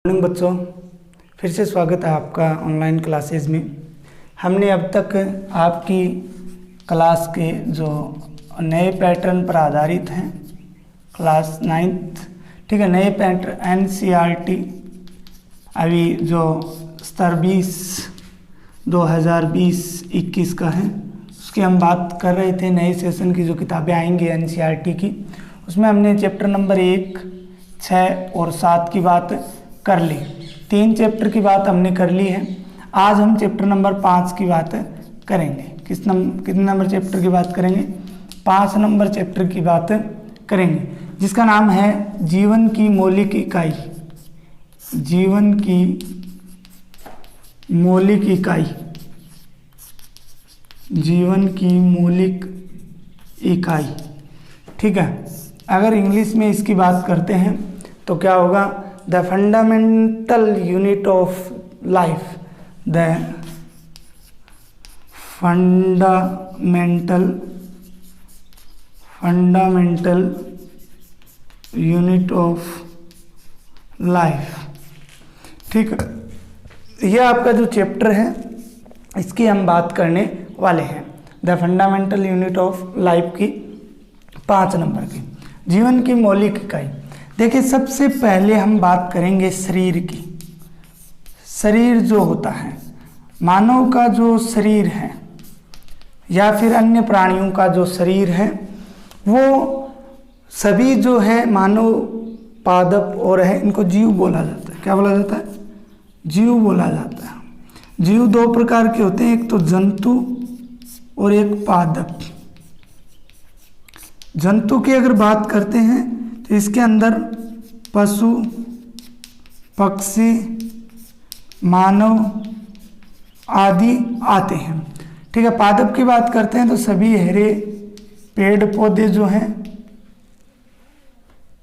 Morning बच्चों, फिर से स्वागत है आपका ऑनलाइन क्लासेस में। हमने अब तक आपकी क्लास के जो नए पैटर्न पर आधारित हैं, क्लास 9th, ठीक है, नए पैटर्न NCERT अभी जो स्तर 20 2020-21 का है उसकी हम बात कर रहे थे। नए सेशन की जो किताबें आएंगी NCERT की, उसमें हमने चैप्टर नंबर 1, 6 और 7 की बात कर ली। 3 चैप्टर की बात हमने कर ली है। आज हम चैप्टर नंबर 5 की बात करेंगे। कितने नंबर चैप्टर की बात करेंगे? 5 नंबर चैप्टर की बात करेंगे, जिसका नाम है जीवन की मौलिक इकाई। जीवन की मौलिक इकाई, जीवन की मौलिक इकाई, ठीक है। अगर इंग्लिश में इसकी बात करते हैं तो क्या होगा? The fundamental unit of life, the fundamental unit of life, ठीक है। यह आपका जो चैप्टर है इसकी हम बात करने वाले हैं। The fundamental unit of life की 5 नंबर की जीवन की मौलिक इकाई। देखिए, सबसे पहले हम बात करेंगे शरीर की। शरीर जो होता है, मानव का जो शरीर है या फिर अन्य प्राणियों का जो शरीर है, वो सभी जो है मानव, पादप और है, इनको जीव बोला जाता है। क्या बोला जाता है? जीव बोला जाता है। जीव 2 प्रकार के होते हैं, एक तो जंतु और एक पादप। जंतु की अगर बात करते हैं तो इसके अंदर पशु, पक्षी, मानव आदि आते हैं, ठीक है। पादप की बात करते हैं तो सभी हरे पेड़ पौधे जो हैं,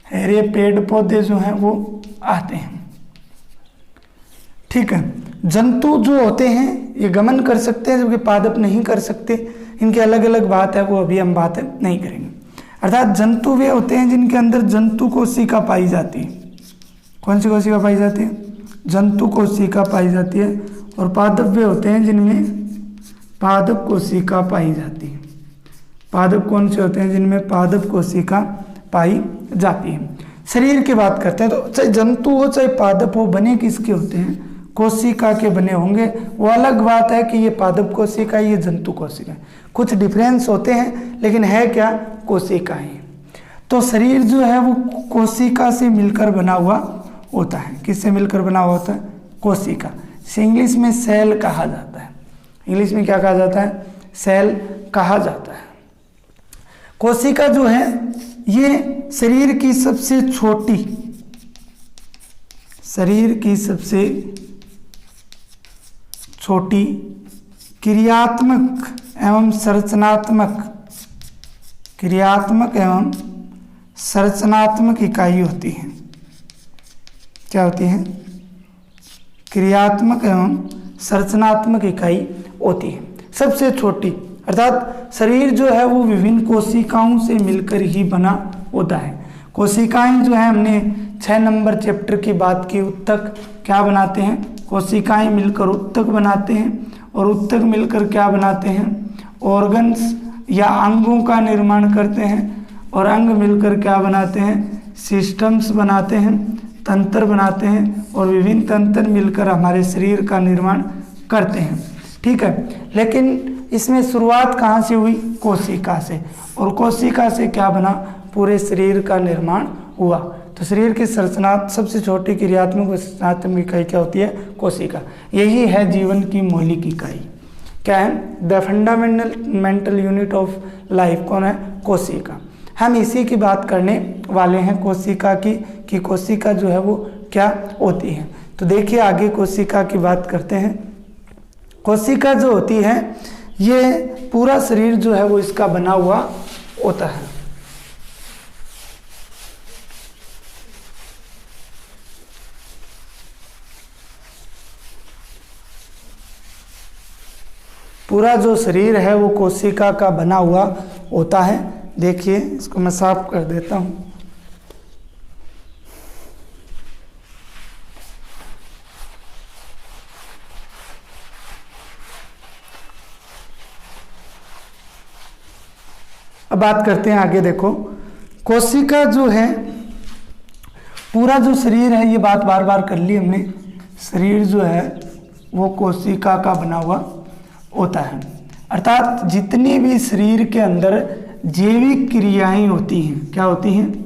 हरे पेड़ पौधे जो हैं वो आते हैं, ठीक है। जंतु जो होते हैं ये गमन कर सकते हैं, जबकि पादप नहीं कर सकते। इनकी अलग अलग बात है, वो अभी हम बात नहीं करेंगे। अर्थात जंतु वे होते हैं जिनके अंदर जंतु कोशिका पाई जाती है। कौन सी कोशिका पाई जाती है? जंतु कोशिका पाई जाती है। और पादप वे होते हैं जिनमें पादप कोशिका पाई जाती है। पादप कौन से होते हैं? जिनमें पादप कोशिका पाई जाती है। शरीर की बात करते हैं तो चाहे जंतु हो चाहे पादप हो, बने किसके होते हैं? कोशिका के बने होंगे। वो अलग बात है कि ये पादप कोशिका, ये जंतु कोशिका, कुछ डिफरेंस होते हैं, लेकिन है क्या? कोशिकाएं। तो शरीर जो है वो कोशिका से मिलकर बना हुआ होता है। किससे मिलकर बना हुआ होता है? कोशिका से। इंग्लिश में सेल कहा जाता है। इंग्लिश में क्या कहा जाता है? सेल कहा जाता है। कोशिका जो है ये शरीर की सबसे छोटी, शरीर की सबसे छोटी क्रियात्मक एवं संरचनात्मक इकाई होती है। क्या होती है? क्रियात्मक एवं संरचनात्मक इकाई होती है, सबसे छोटी। अर्थात शरीर जो है वो विभिन्न कोशिकाओं से मिलकर ही बना होता है। कोशिकाएं जो है, हमने 6 नंबर चैप्टर की बात की, उत्तक क्या बनाते हैं? कोशिकाएं मिलकर उत्तक बनाते हैं, और उत्तक मिलकर क्या बनाते हैं? ऑर्गन्स या अंगों का निर्माण करते हैं, और अंग मिलकर क्या बनाते हैं? सिस्टम्स बनाते हैं, तंत्र बनाते हैं, और विभिन्न तंत्र मिलकर हमारे शरीर का निर्माण करते हैं, ठीक है। लेकिन इसमें शुरुआत कहाँ से हुई? कोशिका से। और कोशिका से क्या बना? पूरे शरीर का निर्माण हुआ। तो शरीर की संरचना सबसे छोटी क्रियात्मक व संरचनात्मक इकाई क्या होती है? कोशिका। यही है जीवन की मौलिक इकाई। क्या है? The fundamental unit of life कौन है? कोशिका। हम इसी की बात करने वाले हैं, कोशिका की, कि कोशिका जो है वो क्या होती है। तो देखिए, आगे कोशिका की बात करते हैं। कोशिका जो होती है ये पूरा शरीर जो है वो इसका बना हुआ होता है। पूरा जो शरीर है वो कोशिका का बना हुआ होता है। देखिए, इसको मैं साफ कर देता हूँ। अब बात करते हैं आगे। देखो कोशिका जो है, पूरा जो शरीर है, ये बात बार बार कर ली हमने, शरीर जो है वो कोशिका का बना हुआ होता है। अर्थात जितनी भी शरीर के अंदर जैविक क्रियाएं होती हैं, क्या होती हैं,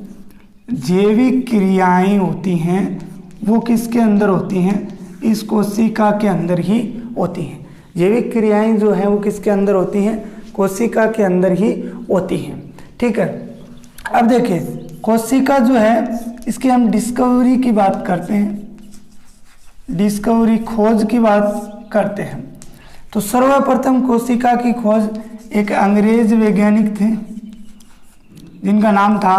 जैविक क्रियाएं होती हैं, वो किसके अंदर होती हैं, इस कोशिका के अंदर ही होती हैं। जैविक क्रियाएं जो हैं वो किसके अंदर होती हैं, कोशिका के अंदर ही होती हैं। ठीक है, अब देखिए कोशिका जो है, इसकी हम डिस्कवरी की बात करते हैं, डिस्कवरी खोज की बात करते हैं। तो सर्वप्रथम कोशिका की खोज एक अंग्रेज वैज्ञानिक थे जिनका नाम था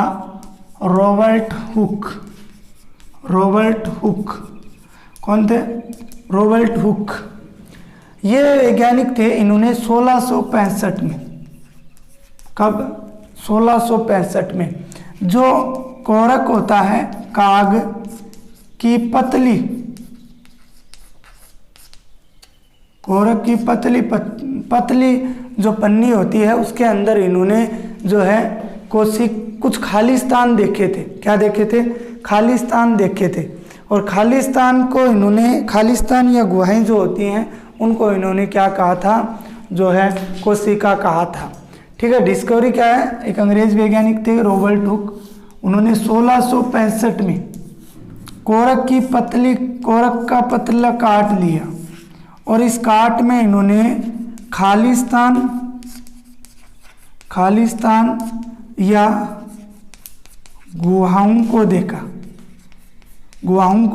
रॉबर्ट हुक। रॉबर्ट हुक कौन थे, रॉबर्ट हुक। ये वैज्ञानिक थे, इन्होंने 1665 में, कब, 1665 में, जो कोरक होता है काग की पतली, कोरक की पतली जो पन्नी होती है उसके अंदर इन्होंने जो है कुछ खालिस्तान देखे थे। क्या देखे थे, खालिस्तान देखे थे। और खालिस्तान को इन्होंने, खालिस्तान या गुहाएं जो होती हैं उनको इन्होंने क्या कहा था, जो है कोशिका कहा था। ठीक है, डिस्कवरी क्या है, एक अंग्रेज वैज्ञानिक थे रॉबर्ट हुक, उन्होंने 1665 में कोरक का पतला काट लिया और इस काट में इन्होंने खालिस्तान या गुहाओं को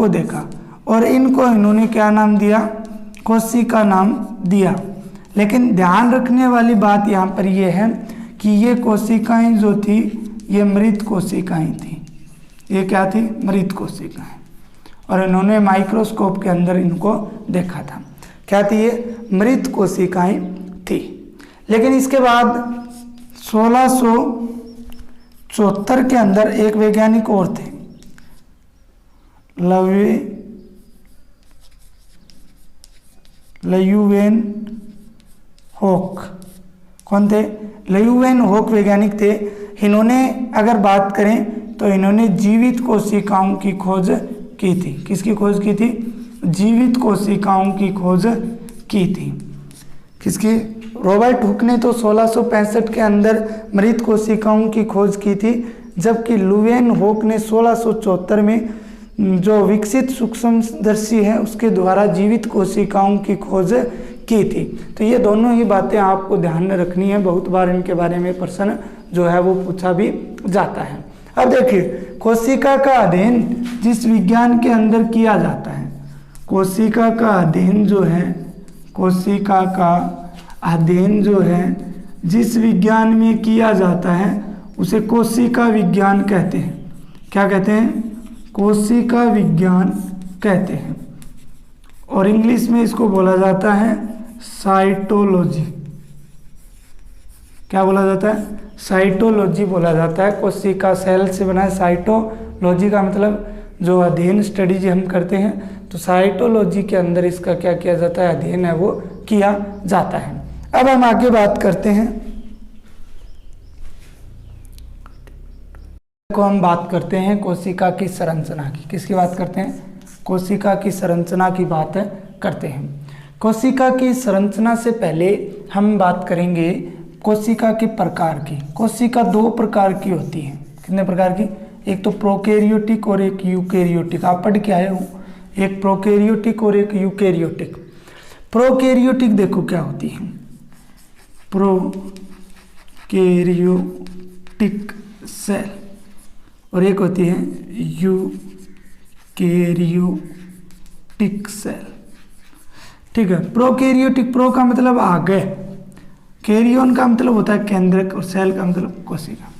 देखा और इनको इन्होंने क्या नाम दिया, कोशिका नाम दिया। लेकिन ध्यान रखने वाली बात यहाँ पर यह है कि ये कोशिकाएं जो थी ये मृत कोशिकाएं थी। ये क्या थी, मृत कोशिकाएं। और इन्होंने माइक्रोस्कोप के अंदर इनको देखा था, क्या थी, ये मृत कोशिकाएं थी। लेकिन इसके बाद 1674 के अंदर एक वैज्ञानिक और थे, ल्यूवेन होक। कौन थे, ल्यूवेन होक वैज्ञानिक थे। इन्होंने अगर बात करें तो इन्होंने जीवित कोशिकाओं की खोज की थी। किसकी खोज की थी, जीवित कोशिकाओं की खोज की थी। किसकी, रॉबर्ट हुक ने तो 1665 के अंदर मृत कोशिकाओं की खोज की थी, जबकि ल्यूवेन होक ने 1674 में जो विकसित सूक्ष्मदर्शी है उसके द्वारा जीवित कोशिकाओं की खोज की थी। तो ये दोनों ही बातें आपको ध्यान में रखनी है, बहुत बार इनके बारे में प्रश्न जो है वो पूछा भी जाता है। अब देखिए कोशिका का अध्ययन जिस विज्ञान के अंदर किया जाता है, कोशिका का अध्ययन जो है, कोशिका का अध्ययन जो है जिस विज्ञान में किया जाता है उसे कोशिका विज्ञान कहते हैं। क्या कहते हैं, कोशिका विज्ञान कहते हैं। और इंग्लिश में इसको बोला जाता है साइटोलॉजी। क्या बोला जाता है, साइटोलॉजी बोला जाता है। कोशिका सेल से बना है, साइटोलॉजी का मतलब जो अध्ययन, स्टडी जो हम करते हैं, तो साइटोलॉजी के अंदर इसका क्या किया जाता है, अध्ययन है वो किया जाता है। अब हम आगे बात करते हैं, को हम बात करते हैं कोशिका की संरचना की। किसकी बात करते हैं, कोशिका की संरचना की बात करते हैं। कोशिका की संरचना से पहले हम बात करेंगे कोशिका के प्रकार की। कोशिका दो प्रकार की होती है। कितने प्रकार की, एक तो प्रोकैरियोटिक और एक यूकैरियोटिक। आप पढ़ के आए हो, एक प्रोकैरियोटिक और एक यूकैरियोटिक। प्रोकैरियोटिक देखो क्या होती है, प्रोकैरियोटिक सेल, और एक होती है यूकैरियोटिक सेल। ठीक है, प्रोकैरियोटिक, प्रो का मतलब आगे, कैरियन का मतलब होता है केंद्रक, और सेल का मतलब कोशिका।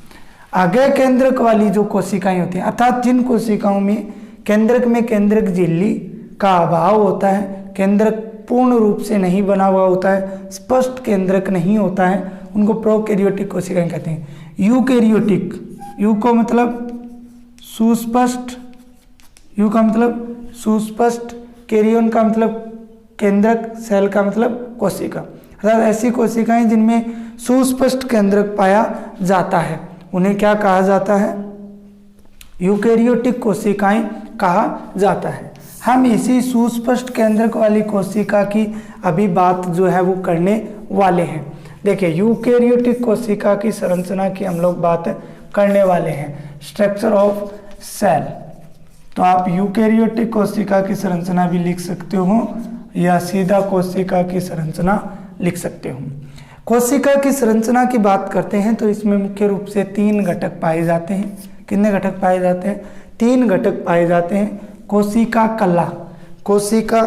आगे केंद्रक वाली जो कोशिकाएं होती हैं, अर्थात जिन कोशिकाओं में केंद्रक झिल्ली का अभाव होता है, केंद्रक पूर्ण रूप से नहीं बना हुआ होता है, स्पष्ट केंद्रक नहीं होता है, उनको प्रोकैरियोटिक कोशिकाएं कहते हैं। यूकैरियोटिक, यू को मतलब सुस्पष्ट, यू का मतलब सुस्पष्ट, कैरियन का मतलब केंद्रक, सेल का मतलब कोशिका। अर्थात ऐसी कोशिकाएं जिनमें सुस्पष्ट केंद्रक पाया जाता है उन्हें क्या कहा जाता है? यूकेरियोटिक कोशिकाएं कहा जाता है। हम इसी सुस्पष्ट केंद्रक वाली कोशिका की अभी बात जो है वो करने वाले हैं। देखिए, यूकेरियोटिक कोशिका की संरचना की हम लोग बात करने वाले हैं, स्ट्रक्चर ऑफ सेल। तो आप यूकेरियोटिक कोशिका की संरचना भी लिख सकते हो या सीधा कोशिका की संरचना लिख सकते हो। कोशिका की संरचना की बात करते हैं तो इसमें मुख्य रूप से 3 घटक पाए जाते हैं। कितने घटक पाए जाते हैं? 3 घटक पाए जाते हैं। कोशिका कला, कोशिका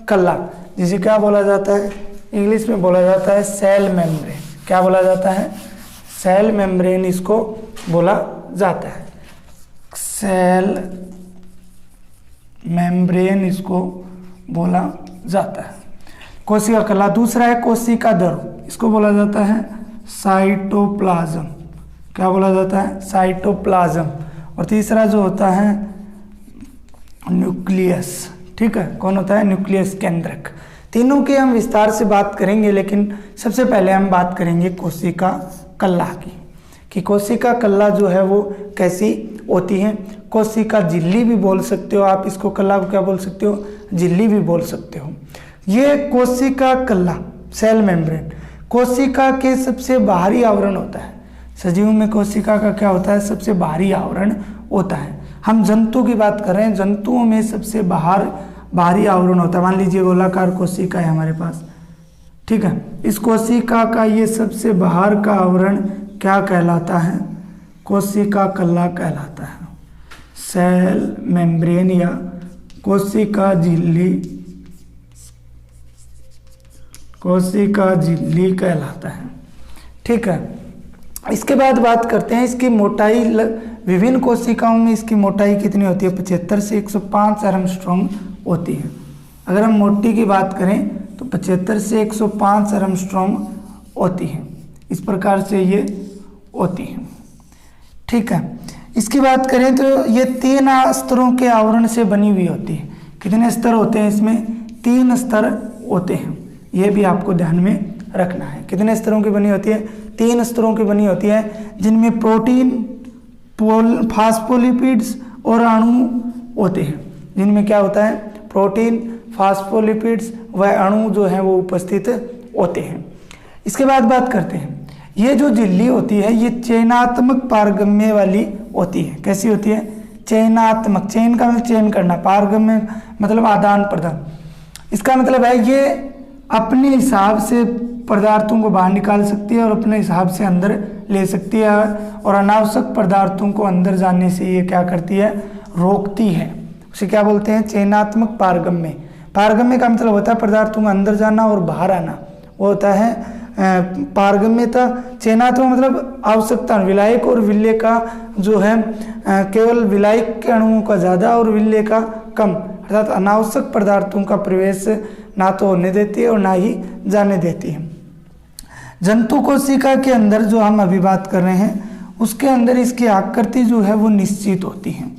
कला जिसे क्या बोला जाता है? इंग्लिश में बोला जाता है सेल मेम्ब्रेन। क्या बोला जाता है? सेल मेम्ब्रेन इसको बोला जाता है, सेल मेम्ब्रेन इसको बोला जाता है, कोशिका कला। दूसरा है कोशिका द्रव, इसको बोला जाता है साइटोप्लाज्म। क्या बोला जाता है? साइटोप्लाज्म। और तीसरा जो होता है न्यूक्लियस। ठीक है, कौन होता है? न्यूक्लियस केंद्रक। तीनों की हम विस्तार से बात करेंगे, लेकिन सबसे पहले हम बात करेंगे कोशिका कला की, कि कोशिका कला जो है वो कैसी होती है। कोशिका झिल्ली भी बोल सकते हो आप इसको, कला को क्या बोल सकते हो? झिल्ली भी बोल सकते हो। ये कोशिका कला, सेल मेम्ब्रेन, कोशिका के सबसे बाहरी आवरण होता है। सजीव में कोशिका का क्या होता है? सबसे बाहरी आवरण होता है। हम जंतु की बात कर रहे हैं, जंतुओं में सबसे बाहरी आवरण होता है। मान लीजिए गोलाकार कोशिका है हमारे पास, ठीक है, इस कोशिका का ये सबसे बाहर का आवरण क्या कहलाता है? कोशिका कला कहलाता है, सेल मेम्ब्रेन या कोशिका झिल्ली, कोशिका झिल्ली कहलाता है। ठीक है, इसके बाद बात करते हैं इसकी मोटाई। विभिन्न कोशिकाओं में इसकी मोटाई कितनी होती है? 75 से 105 एरमस्ट्रॉन्ग होती है। अगर हम मोटी की बात करें तो 75 से 105 एरमस्ट्रॉन्ग होती है। इस प्रकार से ये होती है। ठीक है, इसकी बात करें तो ये 3 स्तरों के आवरण से बनी हुई होती है। कितने स्तर होते हैं इसमें? 3 स्तर होते हैं। ये भी आपको ध्यान में रखना है। कितने स्तरों की बनी होती है? 3 स्तरों की बनी होती है, जिनमें प्रोटीन, फास्फोलिपिड्स और अणु होते हैं। जिनमें क्या होता है? प्रोटीन, फास्फोलिपिड्स व अणु जो है वो उपस्थित होते हैं। इसके बाद बात करते हैं, ये जो झिल्ली होती है ये चयनात्मक पारगम्य वाली होती है। कैसी होती है? चयनात्मक। चयन का मतलब चयन करना, पारगम्य मतलब आदान प्रदान। इसका मतलब है ये अपने हिसाब से पदार्थों को बाहर निकाल सकती है और अपने हिसाब से अंदर ले सकती है, और अनावश्यक पदार्थों को अंदर जाने से ये क्या करती है? रोकती है। उसे क्या बोलते हैं? चयनात्मक पारगम्य। पारगम्य का मतलब होता है पदार्थों का अंदर जाना और बाहर आना, वो होता है पारगम्यता। चयनात्मक मतलब आवश्यकता। विलायक और विल्य का जो है केवल विलायक के अणुओं का ज़्यादा और विल्य का कम, अर्थात अनावश्यक पदार्थों का प्रवेश ना तो होने देती है और ना ही जाने देती है। जंतु कोशिका के अंदर जो हम अभी बात कर रहे हैं उसके अंदर इसकी आकृति जो है वो निश्चित होती है।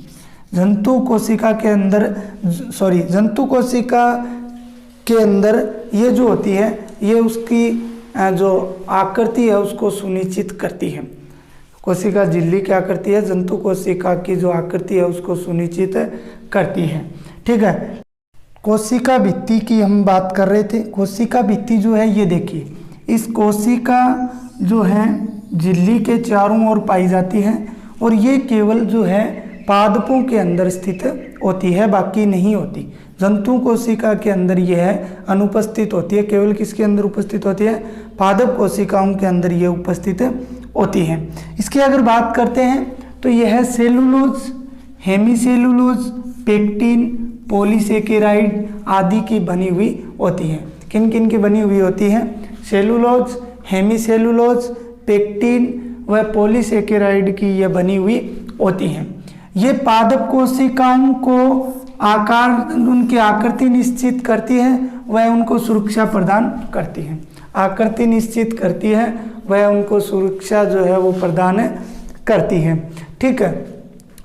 जंतु कोशिका के अंदर ये जो होती है ये उसकी जो आकृति है उसको सुनिश्चित करती है। कोशिका झिल्ली क्या करती है? जंतु कोशिका की जो आकृति है उसको सुनिश्चित करती है। ठीक है, कोशिका भित्ति की हम बात कर रहे थे। कोशिका भित्ति जो है ये देखिए, इस कोशिका जो है झिल्ली के चारों ओर पाई जाती है और ये केवल जो है पादपों के अंदर स्थित होती है, बाकी नहीं होती। जंतु कोशिका के अंदर यह है अनुपस्थित होती है। केवल किसके अंदर उपस्थित होती है? पादप कोशिकाओं के अंदर ये उपस्थित होती है। इसकी अगर बात करते हैं तो यह है सेलुलोज, हेमीसेलुलोज, पेक्टिन, पॉलीसेकेराइड आदि की बनी हुई होती है। किन किन की बनी हुई होती है? सेलुलोज, हेमीसेलुलोज, पेक्टिन व पॉलीसेकेराइड की यह बनी हुई होती हैं। ये पादप कोशिकाओं को आकार, उनकी आकृति निश्चित करती है, वह उनको सुरक्षा प्रदान करती है। आकृति निश्चित करती है, वह उनको सुरक्षा जो है वो प्रदान करती है। ठीक है,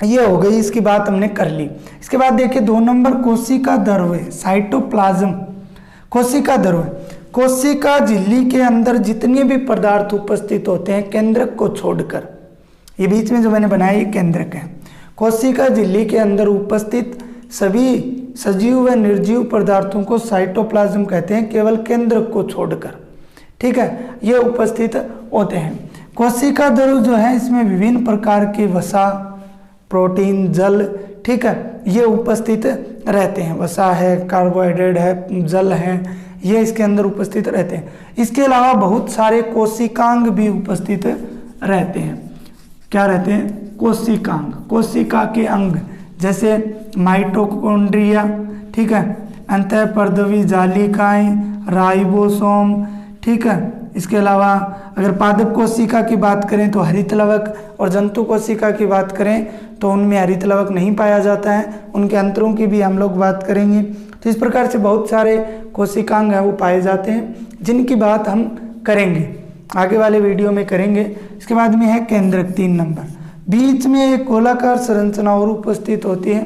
ये हो गई, इसकी बात हमने कर ली। इसके बाद देखिए 2 नंबर कोशिका द्रव्य, साइटोप्लाज्म। कोशिका द्रव्य, कोशिका झिल्ली के अंदर जितने भी पदार्थ उपस्थित होते हैं केंद्रक को छोड़कर, ये बीच में जो मैंने बनाया ये केंद्रक है। कोशिका झिल्ली के अंदर उपस्थित सभी सजीव व निर्जीव पदार्थों को साइटोप्लाज्म कहते हैं, केवल केंद्रक को छोड़कर, ठीक है, ये उपस्थित होते हैं। कोशिका द्रव जो है इसमें विभिन्न प्रकार के वसा, प्रोटीन, जल, ठीक है, ये उपस्थित रहते हैं। वसा है, कार्बोहाइड्रेट है, जल है, ये इसके अंदर उपस्थित रहते हैं। इसके अलावा बहुत सारे कोशिकांग भी उपस्थित रहते हैं। क्या रहते हैं? कोशिकांग, कोशिका के अंग, जैसे माइटोकॉन्ड्रिया, ठीक है, अंतःपर्दवी जालिकाएं, राइबोसोम, ठीक है। इसके अलावा अगर पादप कोशिका की बात करें तो हरित लवक, और जंतु कोशिका की बात करें तो उनमें हरित लवक नहीं पाया जाता है, उनके अंतरों की भी हम लोग बात करेंगे। तो इस प्रकार से बहुत सारे कोशिकांग हैं वो पाए जाते हैं, जिनकी बात हम करेंगे, आगे वाले वीडियो में करेंगे। इसके बाद में है केंद्रक, 3 नंबर। बीच में एक गोलाकार संरचना और उपस्थित होती है,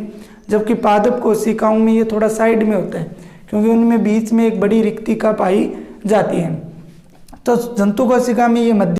जबकि पादप कोशिकाओं में ये थोड़ा साइड में होता है, क्योंकि उनमें बीच में एक बड़ी रिक्तिका पाई जाती है। तो जंतु कोशिका में ये मध्य